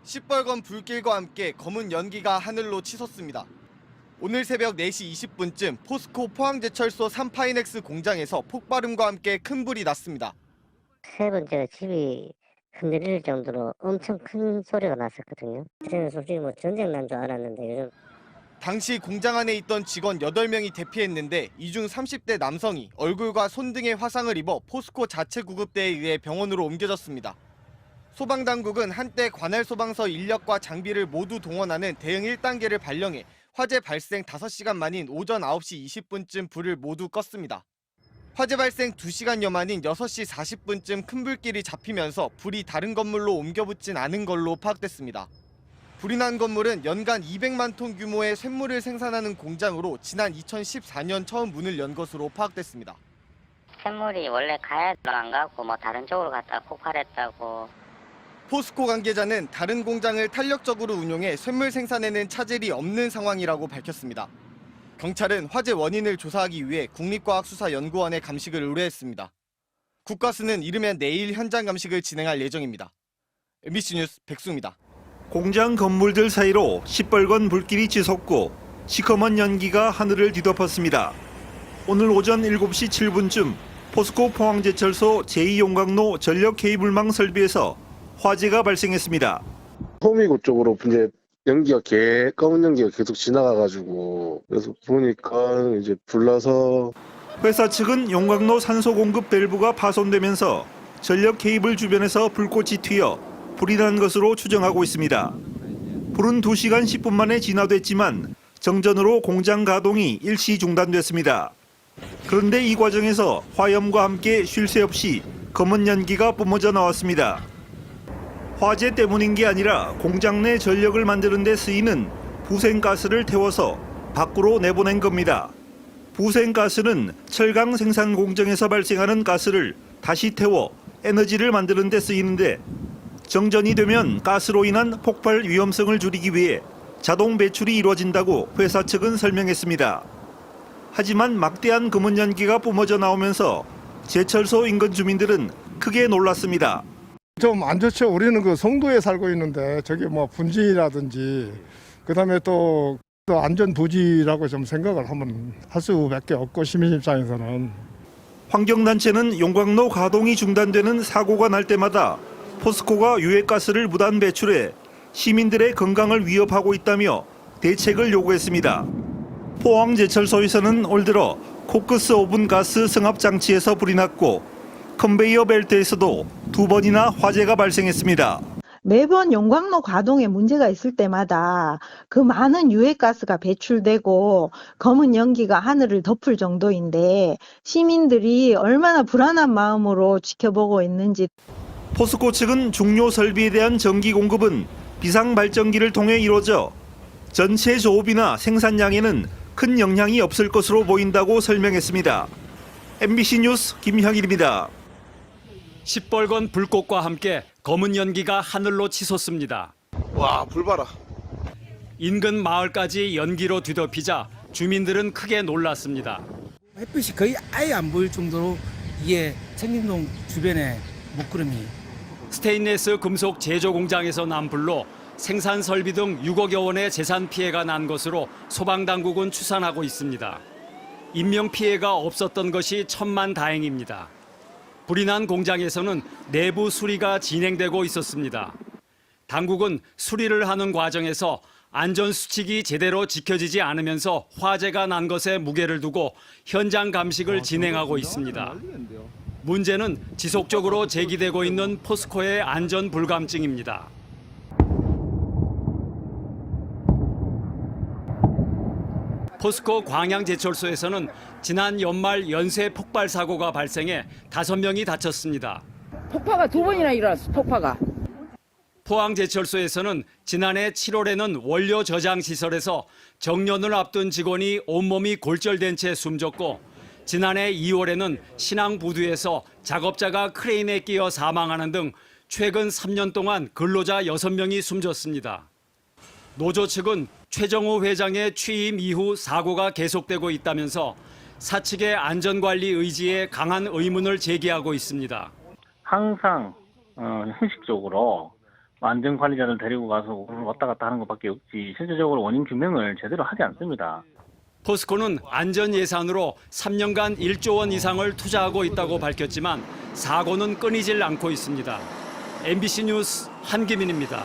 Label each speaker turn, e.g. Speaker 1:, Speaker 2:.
Speaker 1: 시뻘건 불길과 함께 검은 연기가 하늘로 치솟습니다. 오늘 새벽 4시 20분쯤 포스코 포항제철소 3파이넥스 공장에서 폭발음과 함께 큰 불이 났습니다.
Speaker 2: 세 번째가 집이 흔들릴 정도로 엄청 큰 소리가 났었거든요. 저는 솔직히 전쟁 난 줄 알았는데 요즘
Speaker 1: 당시 공장 안에 있던 직원 8명이 대피했는데 이 중 30대 남성이 얼굴과 손 등에 화상을 입어 포스코 자체 구급대에 의해 병원으로 옮겨졌습니다. 소방당국은 한때 관할 소방서 인력과 장비를 모두 동원하는 대응 1단계를 발령해 화재 발생 5시간 만인 오전 9시 20분쯤 불을 모두 껐습니다. 화재 발생 2시간여 만인 6시 40분쯤 큰 불길이 잡히면서 불이 다른 건물로 옮겨붙진 않은 걸로 파악됐습니다. 불이 난 건물은 연간 200만 톤 규모의 쇳물을 생산하는 공장으로 지난 2014년 처음 문을 연 것으로 파악됐습니다.
Speaker 2: 샘물이 원래 가야 안 가고 다른 쪽으로 갔다 폭발했다고.
Speaker 1: 포스코 관계자는 다른 공장을 탄력적으로 운용해 쇳물 생산에는 차질이 없는 상황이라고 밝혔습니다. 경찰은 화재 원인을 조사하기 위해 국립과학수사연구원에 감식을 의뢰했습니다. 국과수는 이르면 내일 현장 감식을 진행할 예정입니다. MBC 뉴스 백수입니다.
Speaker 3: 공장 건물들 사이로 시뻘건 불길이 치솟고 시커먼 연기가 하늘을 뒤덮었습니다. 오늘 오전 7시 7분쯤 포스코 포항제철소 제2용광로 전력 케이블망 설비에서 화재가 발생했습니다.
Speaker 4: 호미곶 쪽으로 이제 검은 연기가 계속 지나가가지고 그래서 보니까 이제 불나서
Speaker 3: 회사 측은 용광로 산소 공급 밸브가 파손되면서 전력 케이블 주변에서 불꽃이 튀어 불이 난 것으로 추정하고 있습니다. 불은 2시간 10분 만에 진화됐지만 정전으로 공장 가동이 일시 중단됐습니다. 그런데 이 과정에서 화염과 함께 쉴 새 없이 검은 연기가 뿜어져 나왔습니다. 화재 때문인 게 아니라 공장 내 전력을 만드는 데 쓰이는 부생가스를 태워서 밖으로 내보낸 겁니다. 부생가스는 철강 생산 공정에서 발생하는 가스를 다시 태워 에너지를 만드는 데 쓰이는데 정전이 되면 가스로 인한 폭발 위험성을 줄이기 위해 자동 배출이 이루어진다고 회사 측은 설명했습니다. 하지만 막대한 검은 연기가 뿜어져 나오면서 제철소 인근 주민들은 크게 놀랐습니다.
Speaker 5: 좀 안 좋죠. 우리는 그 송도에 살고 있는데 저게 분지라든지 그다음에 또 안전 부지라고 좀 생각을 하면 할 수밖에 없고 시민 입장에서는.
Speaker 3: 환경단체는 용광로 가동이 중단되는 사고가 날 때마다 포스코가 유해가스를 무단 배출해 시민들의 건강을 위협하고 있다며 대책을 요구했습니다. 포항제철소에서는 올 들어 코크스 오븐 가스 승합 장치에서 불이 났고 컨베이어 벨트에서도 2번이나 화재가 발생했습니다.
Speaker 6: 매번 용광로 가동에 문제가 있을 때마다 그 많은 유해가스가 배출되고 검은 연기가 하늘을 덮을 정도인데 시민들이 얼마나 불안한 마음으로 지켜보고 있는지.
Speaker 3: 포스코 측은 중요 설비에 대한 전기 공급은 비상발전기를 통해 이루어져 전체 조업이나 생산량에는 큰 영향이 없을 것으로 보인다고 설명했습니다. MBC 뉴스 김형일입니다.
Speaker 7: 시뻘건 불꽃과 함께 검은 연기가 하늘로 치솟습니다.
Speaker 4: 와, 불 봐라.
Speaker 7: 인근 마을까지 연기로 뒤덮이자 주민들은 크게 놀랐습니다.
Speaker 8: 햇빛이 거의 아예 안 보일 정도로 이게 청림동 주변에 먹구름이.
Speaker 7: 스테인레스 금속 제조 공장에서 난 불로 생산 설비 등 6억여 원의 재산 피해가 난 것으로 소방당국은 추산하고 있습니다. 인명 피해가 없었던 것이 천만다행입니다. 불이 난 공장에서는 내부 수리가 진행되고 있었습니다. 당국은 수리를 하는 과정에서 안전수칙이 제대로 지켜지지 않으면서 화재가 난 것에 무게를 두고 현장 감식을 진행하고 있습니다. 문제는 지속적으로 제기되고 있는 포스코의 안전 불감증입니다. 포스코 광양제철소에서는 지난 연말 연쇄 폭발 사고가 발생해 5명이 다쳤습니다.
Speaker 9: 폭파가 2번이나 일어났어, 폭파가.
Speaker 7: 포항제철소에서는 지난해 7월에는 원료 저장 시설에서 정년을 앞둔 직원이 온몸이 골절된 채 숨졌고 지난해 2월에는 신항부두에서 작업자가 크레인에 끼어 사망하는 등 최근 3년 동안 근로자 6명이 숨졌습니다. 노조 측은 최정호 회장의 취임 이후 사고가 계속되고 있다면서 사측의 안전관리 의지에 강한 의문을 제기하고 있습니다.
Speaker 10: 항상 형식적으로 안전 관리자들 데리고 가서 왔다 갔다 하는 것밖에 없지 실질적으로 원인 규명을 제대로 하지 않습니다.
Speaker 7: 포스코는 안전 예산으로 3년간 1조 원 이상을 투자하고 있다고 밝혔지만 사고는 끊이질 않고 있습니다. MBC 뉴스 한기민입니다.